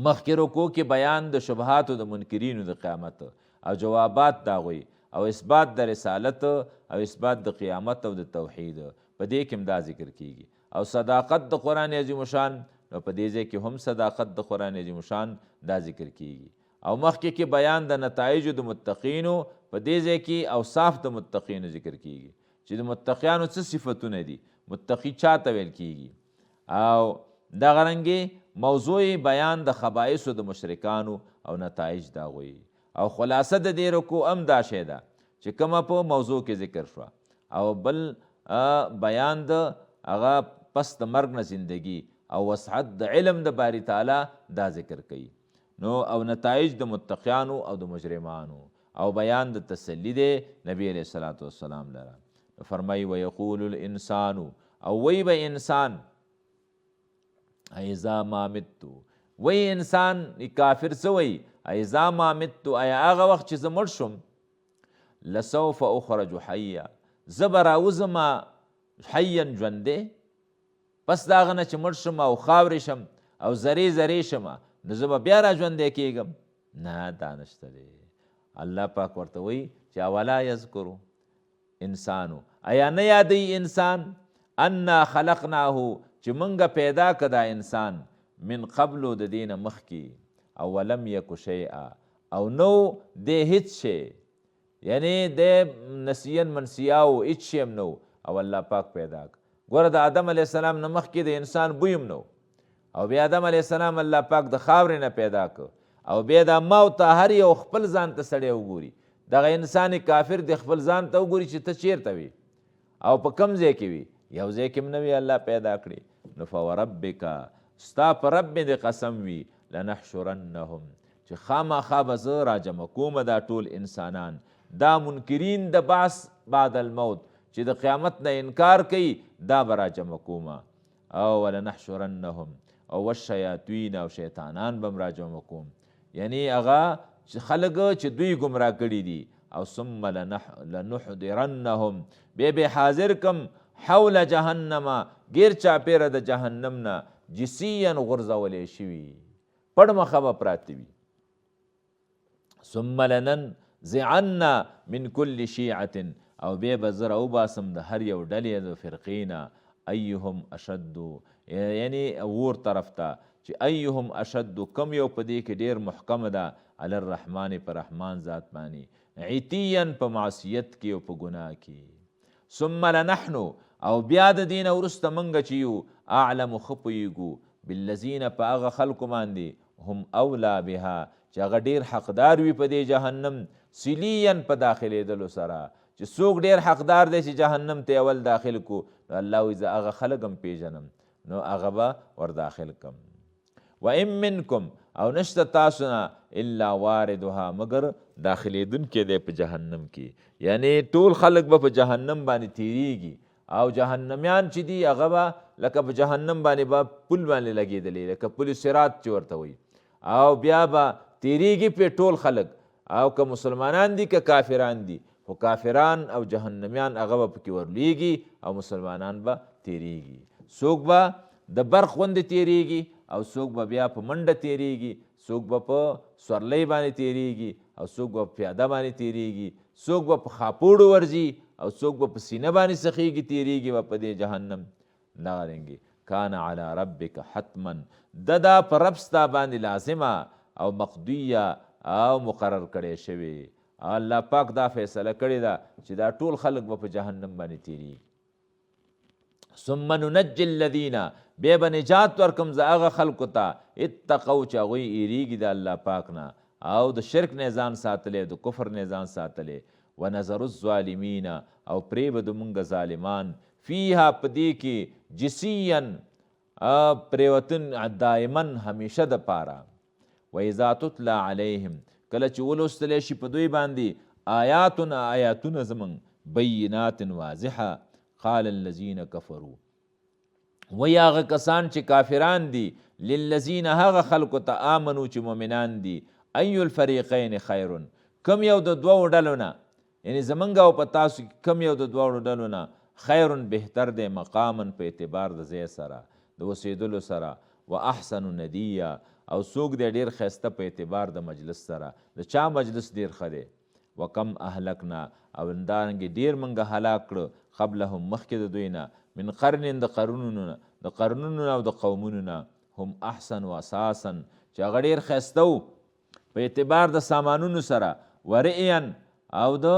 مخکې رکو کې بیان د شبهاتو د منکرینو د قیامت او جوابات د هغوی، او اثبات د رسالت او اثبات د قیامت او د توحید، په دې کې هم دا ذکر کیږي، او صداقت د قرآن عظیم شان، نو په دې ځای کې هم صداقت د قرآن عظیم شان دا ذکر کیږي، او مخکې کې بیان د نتایجو د متقینو، په دې ځای کې اوصاف د متقینو ذکر کیږي چې د متقیانو څه صفتونه دي، متقي چاته ویل کیږي، او دغه رنګې موضوع بیان د خبائثو د مشرکانو او نتایج د هغوی، او خلاصه د دې رکو هم دا شی ده چې کومه په موضوع کې ذکر شوه، او بل بیان د هغه پس د مرګ نه زندگی او وسعت د علم د باری تعالی دا ذکر کوي، نو او نتایج د متقیانو او د مجرمانو، او بیان د تسلی دی نبی علیہ الصلوۃ والسلام لره. فرمای ویقول الانسان، او وی به انسان ایذا ما مت، وی انسان کافر څه وی، ایذا ما مت ایا هغه وخت چې زه مړ شم، لسوف اخرج حیا، زه به راوځم حیا ژوندی، پس د هغه نه چې مړ شم او خاورې شم او ذرې ذرې شم، نو زه به بیا را ژوندی کېږم، نه دا نشته دی. الله پاک ورته وی چې اولا یذکرو انسانو، ایا نه یادی انسان، انا خلقناه چې منګه پیدا که دا انسان، من قبلو د دین مخکې، او ولم یک شیئا او نو دی هیڅ شی، یعنی دی نسیان منسیاو هیڅ شی هم نو، او الله پاک پیدا که. ګوره د آدم علیه السلام نه مخکې د انسان بوی هم نو، او بیا آدم علیه السلام الله پاک د خاورې نه پیدا که، او بیا دا موت ته هر یو خپل ځان ته سړی وګوري، دغه انسان کافر د خپل ځان ته وګوري چې ته چیرته وي او په کم ځای کې وي، یو ځای کې هم نه وي الله پیدا کړي. نو فوربک ستا په رب مې د قسم وي، لنحشرنهم چې خامخا به زه راجمع کومه دا ټول انسانان، دا منکرین د بعث بعد الموت چې د قیامت نه انکار کوي، دا به راجمع کومه، او ولنحشرنهم او والشیاطین او شیطانان به م راجمع کوم، یعنی هغه خلک چې دوی ګمراه کړي دي، او ثم لنحضرنهم بیا به حاضر کم حول جهنم غیر چاپیره د جهنم نه، جسیا غورځولی شوي پړ مخه به پراته وي، ثم لننزعن من کل شیعة او بیا به زه راوباسم د هر یو ډلې د فرقې نه، ایهم اشد یعنی اور طرف ته، چې ایهم اشد کم یو په دې کې ډېر محکمه ده، علی الرحمن په رحمان ذات باندې، عتیا په معصیت کې او په ګناه کې، ثم لنحنو او بیا د دین وروسته منګه چې یو اعلم ښه پوهیږو بالذین په هغه خلکو باندې هم اولا بها چې هغه ډېر حقدار وي په دې جهنم سلیین په داخلېدلو سره چې څوک ډېر حقدار دی چې جهنم ته اول داخل کو نو الله وایي زه هغه خلک هم پیژنم نو هغه به ور داخل کم وان منکم او نشته تاسو نه الا واردها مگر داخلېدونکی دی په جهنم کې یعنی ټول خلک به په جهنم باندې تیریږي او جهنمیان چې دي هغه به لکه په جهنم باندې به پل باندې لګېدلی لکه پل صراط چې ورته وایي او بیا به تیریږي پرې ټول خلک او که مسلمانان دي که کافران دي خو کافران او جهنمیان هغه به پکې ورلیږي او مسلمانان به تیریږي څوک به د برق غوندې تیریږي او څوک به بیا په منډه تیریږي څوک به په سورلۍ باندې تیریږي او څوک به په پیاده باندې تیریږي څوک به په خاپوړو ورځي او څوک به په سینه باندې سخیږي تیریږي به په دې جهنم دغه رنګې کان علی ربک حتما دا په رب ستا باندې لازمه او مقضیه او مقرر کړی شوی الله پاک دا فیصله کړې ده چې دا ټول خلک به په جهنم باندې تیریږي ثم ننجي الذین بیا به نجات ورکم زه هغه خلکو ته اتقوا چې هغوی ایریږي د الله پاک نه او د شرک نه ځان ساتلی د کفر نه ځان ساتلی ونظر الظالمین او پرېږدو موږ ظالمان فیها په دې کې جسیاً پرېوتن دایما همیشه دپاره واذا تتلی علیهم کله چې ولوستلی شي په دوی باندې آیاتونه زموږ بینات واضحه قال الذین کفروا وی هغه کسان چې کافران دي للذین هغه خلکو ته آمنو چې مؤمنان دي ای الفریقین خیر کم یو د دوو ډلو نه یعنی زمونږ او په تاسو کې کم یو د دوو ډلو نه خیر بهتر دی مقاما په اعتبار د ځای سره د اوسېدلو سره و احسن ندیه او څوک دی ډېر ښایسته په اعتبار د مجلس سره د چا مجلس ډېر ښه دی وکم اهلکنا او همدارنګې ډېر موږ هلاک کړه قبلهم مخکې د دوی نه من قرن د قرنونو او د قومونو نه هم احسن و اساسا چې هغه ډېر ښایسته وو په اعتبار د سامانونو سره ورئین او د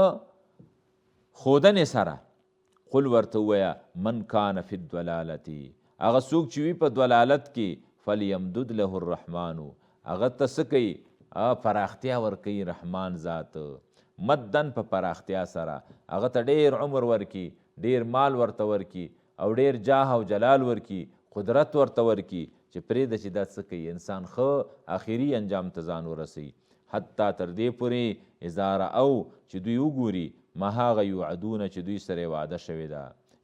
ښودنې سره قل ورته ووایه من کان فی الضلالة هغه څوک چې وي په ضلالت کې فلیمدد له الرحمن هغه ته څه کوي پراختیا ورکوي رحمان ذات مدن په پراختیا سره هغه ته ډېر عمر ورکي ډېر مال ورته ورکي او ډېر جاه او جلال ورکي قدرت ورته ورکي چې پرېږده چې دا څه کوي انسان ښه آخري انجام ته ځان ورسوي حتی تر دې پورې اذا رأو چې دوی وګوري ما هغه یوعدونه چې دوی سره وعده شوې ده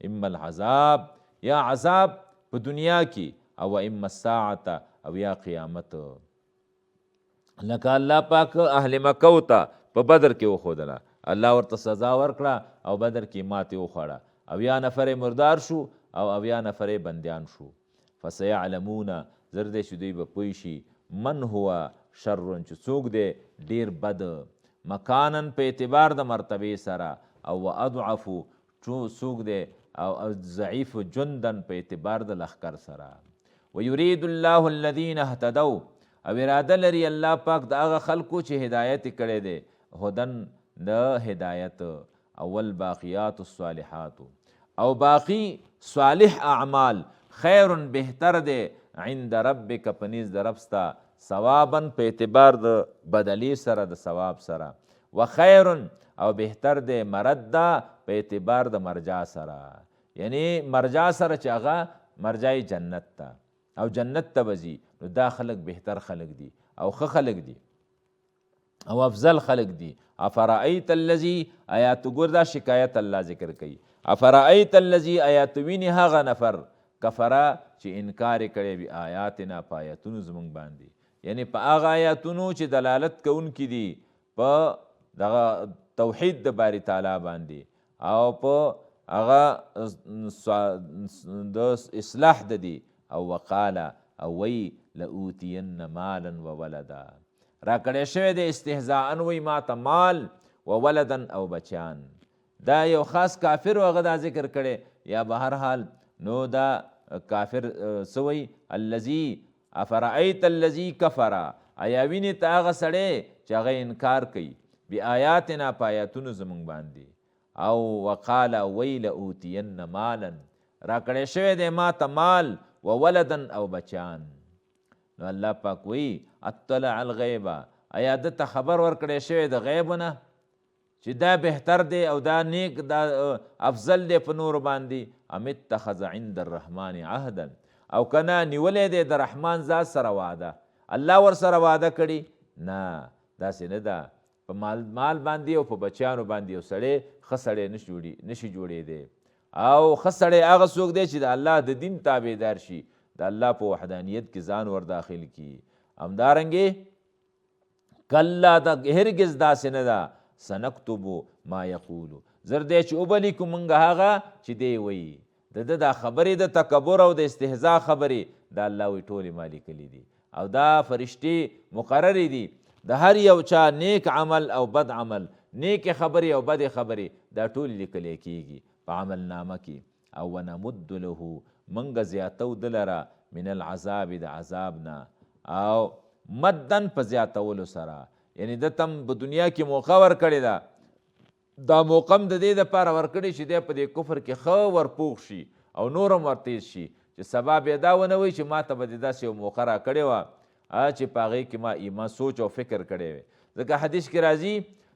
اما العذاب یا عذاب په دنیا کې او اما الساعة او یا قیامت لکه الله پاک اهل مکه ته په بدر کې وښودله الله ورته سزا ورکړه او بدر کې ماتې وخوړه اویا نفر مردار شو او اویا نفر بندیان شو فسیعلمون زر دی چې دوی به پوه شي من هو شر چې څوک دی ډېر بد مکانن په اعتبار د مرتبې سره او اضعف څوک دی او ضعیف جندن په اعتبار د لښکر سره ویرید الله الذین اهتدوا او اراده لري الله پاک د هغه خلکو چې هدایت کړی دی هدن د هدایت اول باقیات الصالحات او باقی صالح اعمال خیر بهتر دی عند ربک پنیز د رب ستا ثوابا په اعتبار د بدلی سره د ثواب سره و خیر او بهتر دی مردا په اعتبار د مرجع سره یعنی مرجع سره چې هغه مرجع جنت ته او جنت ته بځي نو دا خلق بهتر خلق دي او ښه خلق دي او افضل خلق دي افرأیت الذی آیات ګور دا شکایت الله ذکر کوي افرأیت الذی آیات ویني هغه نفر کفره چې انکار کړی بی آیاتنا په آیاتونو زمونږ باندې یعنی په هغه آیاتونو چې دلالت کوونکي دي په دغه توحید د باری تعالی باندې او په هغه د اصلاح د دي او وقاله او وی لأوتین مالا و ولدا را کړی شوی د استهزاء وی ما ته مال و ولدن او بچیان دا یو خاص کافر هغه دا ذکر کړی یا به هر حال نو دا کافر سوی الذی افرأیت الذی کفر آیا وینې ته هغه سړی چې هغه انکار کوي بی آیاتنا په آیاتونو زمونږ باندې او وقال وی لأوتین مالا را کړی شوی دی ما ته مال وولدا او بچان. نو الله پاک وی اطلع الغیب، آیا ده ته خبر ورکړی شوی د غیب نه چې دا بهتر دی او دا نیک دا افضل دی په نور باندې؟ ام اتخذ عند الرحمن عهدا، او کنه نیولې دی د رحمان ذات سره وعده، الله ور سره وعده کړي؟ نه، داسې نه ده. په مال باندې او په بچیانو باندې یو سړی ښه سړی نشي جوړېدی. او ښه سړی هغه څوک دی چې د الله د دین تابعدار شي، د الله په وحدانیت کې ځان ور داخل کړي. همدارنګې کله د هرګز داسې نه ده، سنکتبو ما یقولو، زر دی چې وبلیکو موږ هغه چې دی وایي. د ده دا خبرې د تکبر او د استهزا خبرې د الله وی ټولې ما لیکلي دي، او دا فرشتې مقررې دي د هر یو چا نیک عمل او بد عمل، نیک خبرې او بد خبرې، دا ټول لیکلی کېږي په عمل نامه کې. او ونمد له، منګه زیاتو د لره من العذاب د عذاب نه، او مدن په زیاتولو سره، یعنی د تم په دنیا کې موقع ورکړې ده، دا موقع هم د دې دپاره ورکړې چې دی په دې کفر کې ښه ورپوخ شي او نور هم ورتیز شي، چې سبا بیا دا ونه وایي چې ما ته به دې داسې یو موقع راکړې وه چې په هغې کې ما ایمان سوچ او فکر کړی وی. ځکه حدیث کې راځي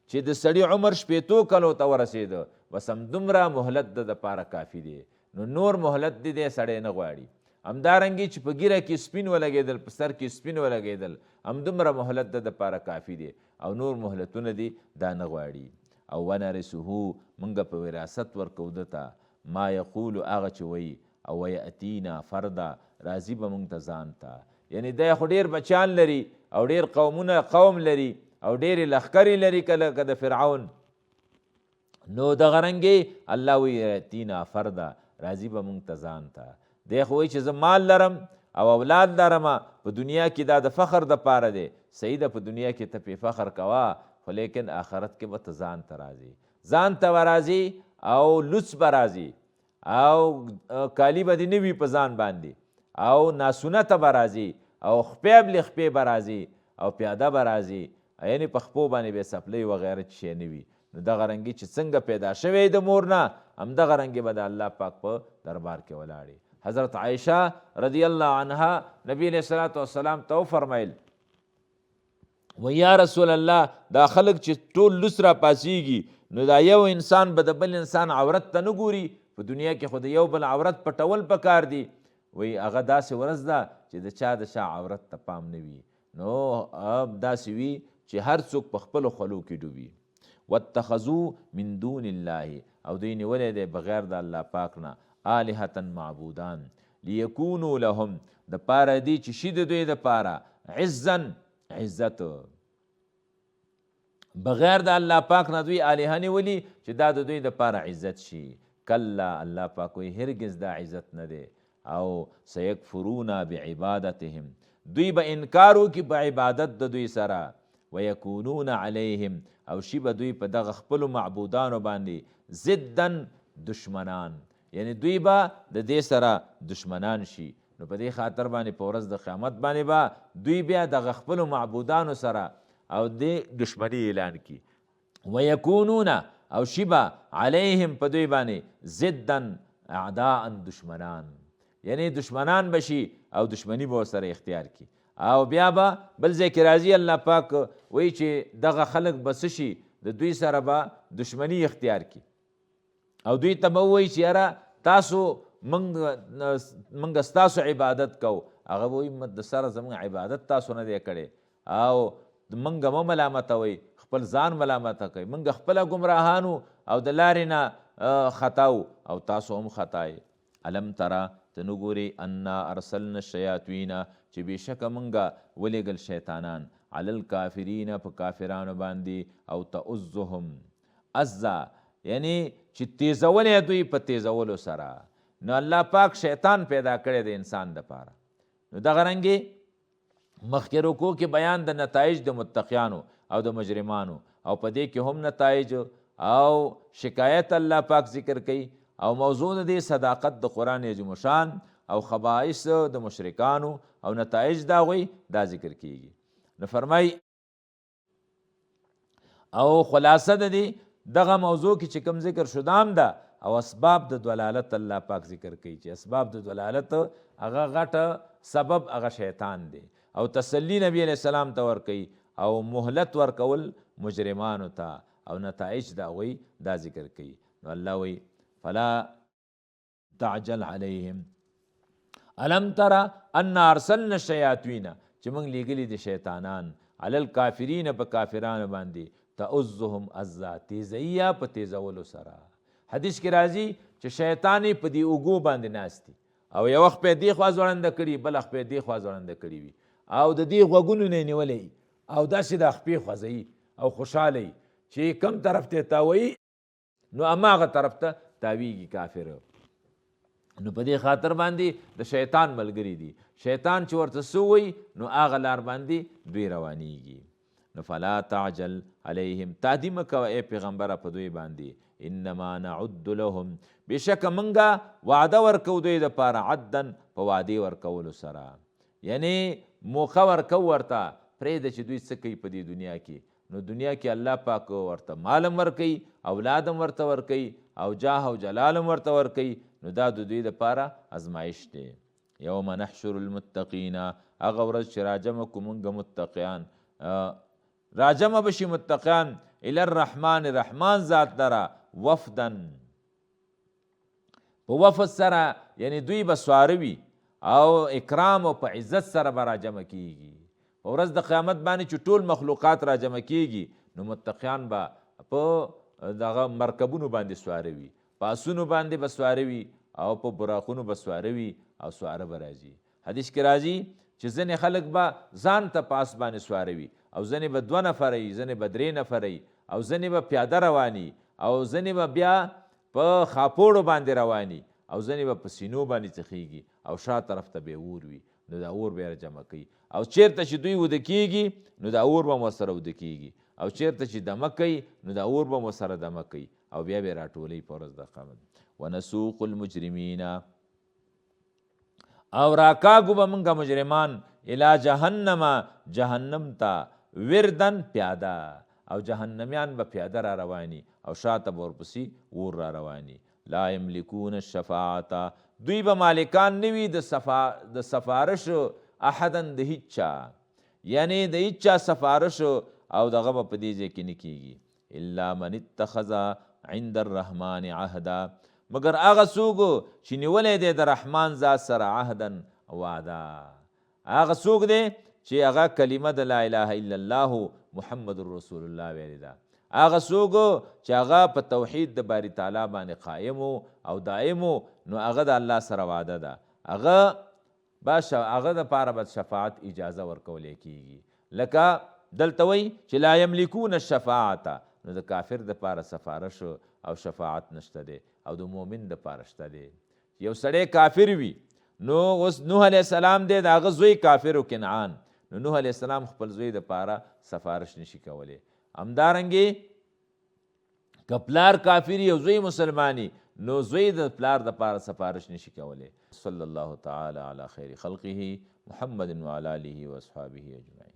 چې د سړي عمر 15 کلو ته ورسېده، بس همدومره مهلت د دپاره کافي دی، نو نور مهلت دی سړی نه غواړي. همدارنګې چې په ږیره کې سپین ولګېدل، په سر کې سپین ولګېدل، همدومره مهلت د دپاره کافي دی، او نور مهلتونه دي دا نه غواړي. او ونرثه، موږ په وراثت ورکو ده ته ما یقولو هغه چې وایي، او ویأتینا فردا، راځي به موږ ته ځان ته. یعنی دی خو ډېر بچیان لري او ډېر قوم لري او ډېرې لښکرې لري که د فرعون. نو دغه رنګې الله وی یأتینا فردا، راځي به موږ ته ځان ته. دی خو وایي چې زه مال لرم او اولاد لرم، په دنیا کې دا د فخر دپاره دی. صحیح ده، په دنیا کې ته پې فخر کوه، خو لیکن آخرت کې به ته ځان ته راځي، ځان ته به راځي، او لوڅ به راځي، او کالي به دې نه وي په ځان باندې، او ناسونه ته به راځي، او خپې بلې خپې به راځي، او پیاده به راځي، یعنې په خپو باندې به څپلۍ وغیره شی نه وي. نو دغه رنګې چې څنګه پیدا شوی د مور نه، همدغه رنګې به د الله پاک په دربار کې ولاړې. حضرت عائشہ رضی الله عنها نبی علیہ الصلوۃ والسلام ته وفرمیل، و یا رسول الله، دا خلق چې ټول لوڅ را پاسیږي، نو دا یو انسان به د بل انسان عورت ته نه ګوري؟ په دنیا کې خو د یو بل عورت پټول پکار دي. وی هغه داسې ورځ ده چې د چا د چا عورت ته پام نه وي. نو داسې وي چې هر څوک په خپلو خولو کې ډوبي. واتخذوا من دون الله، او دوی نیولی دی بغیر د الله پاک نه، آلهة معبودان، لیکونو لهم، د پاره دی چې شي د دوی د پاره عزا عزت. بغیر د الله پاک نه دوی الهه نیولي چې دا د دوی د پاره عزت شي. کلا، الله پاک وایي هرګز دا عزت نه دی. او سیکفرون بعبادتهم، دوی به انکار وکړي په عبادت د دوی سره. ویکونون علیهم، او شي به دوی په دغه خپلو معبودانو باندې ضدا دشمنان، یعنی دوی به د دې سره دشمنان شي. نو په دې خاطر باندې په ورځ د قیامت باندې به دوی بیا دغه خپلو معبودانو سره او د دشمني اعلان کړي. ویکونون، او شي به علیهم په دوی باندې ضدا اعداء دشمنان، یعنی دشمنان بشي او دشمنی به ورسره اختیار کړي. او بیا به بل ځای کې راځي الله پاک وایي چې دغه خلق به څه شي، د دوی سره به دشمنی اختیار کړي، او دوی ته به ووایي چې یاره تاسو موږ ستاسو عبادت کوو. هغه به وایي د سره زموږ عبادت تاسو نه دی کړی، او موږ مه ملامتوئ، خپل ځان ملامته کوئ، موږ خپله ګمراهانو او د لارې نه خطاو، او تاسو هم خطای. علم تره، ته نه ګورې انا ارسلنا الشیاطین، چې بېشکه موږ ولیږل شیطانان، علی الکافرین، په کافرانو باندې، او تعزهم عزا، یعنی چې تیزول یې دوی په تیزولو سره. نو الله پاک شیطان پیدا کړی د انسان دپاره. نو دغه رنګې مخکې رکوع کې بیان د نتایج د متقیانو او د مجرمانو، او په دې کې هم نتایج او شکایت الله پاک ذکر کوي، او موضوع د دې صداقت د قرآن عظیم الشان او خبائث د مشرکانو او نتایج د هغوی دا ذکر کیږي. نو فرمایي او خلاصه د دې دغه موضوع کې چې کوم ذکر شو دا هم ده او اسباب د دلالت الله پاک ذکر کوي چې اسباب د دلالت هغه غټه سبب هغه شیطان دی او تسلی نبی علیہ السلام ته ورکوي او مهلت ورکول مجرمانو ته او نتایج د هغوی دا ذکر کوي. نو الله وایي فلا تعجل علیهم الم تر ان ارسلنا الشیاطین چې موږ لیږلي د شیطانان علی الکافرین په کافرانو باندې تعزهم عزا تیزیا په تیزولو سره. حدیث کې راځي چې شیطان په دې اوږو باندې ناست دي او یو وخت په دې خوا ځوړنده کړي بل وخت په دې خوا ځوړنده کړي وي او د دې غوږونو نه نیولی او داسې د خپې خوځوي او خوشحاله چې کم طرف ته تاویي نو هماغه طرف ته تاویږي کافر. نو په دې خاطر باندې د شیطان ملګري دي، شیطان چې ورته څه وایي نو هغه لار باندې دوی روانیږي. نو فلا تعجل علیهم تعدی مه کوه ای پیغمبره په دوی باندې انما نعد لهم بېشکه موږ وعده ورکو دوی دپاره عدن په وعدې ورکولو سره، یعنی موقع ورکو ورته پرېږده چې دوی څه کوي په دې دنیا کې. نو دنیا کې الله پاک ورته مالم ورکوي اولادم ورته ورکوي او جاه او جلالم ورته ورکوي. نو دا د دوی دپاره ازمایش دی. یوم نحشر المتقین هغه ورځ چې راجمع کړو موږ متقیان، راجمع بشي متقیان الی الرحمن رحمان ذات لره وفدن په وفد سره، یعنی دوی به سواره وي او اکرام او په عزت سره به راجمع کیږي. په ورځ د قیامت باندې چې ټول مخلوقات راجمع کیږي نو متقیان به په دغه مرکبونو باندې سواره وي، په اسونو باندې به سواره وي او په براقونو به سواره وي او سواره به راځي. حدیث کې راځي چې ځینې خلک به ځان ته په اس باندې سواره وي او ځینې به 2 نفره وي، ځینې به 3 نفره وي او ځینې به پیاده رواني او ځینې به بیا په خاپوړو باندې رواني او ځینې به په سینو باندې څخیږي او شا طرف ته به اور وي. نو دا اور به یې جمع کوي او چیرته چې دوی وده کیږي نو دا اور به هم ورسره وده کیږي او چیرته چې دمه کوي نو دا اور به هم ورسره دمه کوي او بیا به یې راټولوي په ورځ د قیامت. ونسوق المجرمین او راکاږو به موږ مجرمان الی جهنم جهنم ته وردن پیاده او جهنمیان به پیاده را رواني او شاته به ورپسې اور را رواني. لا یملکون الشفاعة دوی به مالکان نه وي د سفارش احدا د هیڅ چا، یعنی د هیڅ چا سفارش او دغه به په دې ځای کې نه کیږي. الا من اتخذ عند الرحمن عهدا مگر هغه څوک چې نیولی دی د رحمان ذات سره عهدا وعده، هغه څوک دی چې هغه کلمه د لا اله الا الله محمد رسول الله ویلې ده، هغه څوک چې هغه په توحید د باری تعالی باندې قایم او دائم نو هغه د الله سره وعده ده، هغه دپاره به شفاعت اجازه ورکولی کیږي. لکه دلته وایي چې لا یملکون الشفاعة نو د کافر دپاره سفارش او شفاعت نشته دی او د مؤمن دپاره شته دی. یو سړی کافر وي نو اوس نوح علیه السلام دی د هغه زوی کافر و کنعان، نو نوح علیه السلام خپل زوی دپاره سفارش نشي کولی. همدارنګې که پلار کافر او زوی مسلمانی نو زوی د پلار دپاره سفارش نشي کولی. صلی الله تعالی علی خیر خلقه محمد وعلی آله واصحابه اجمعین.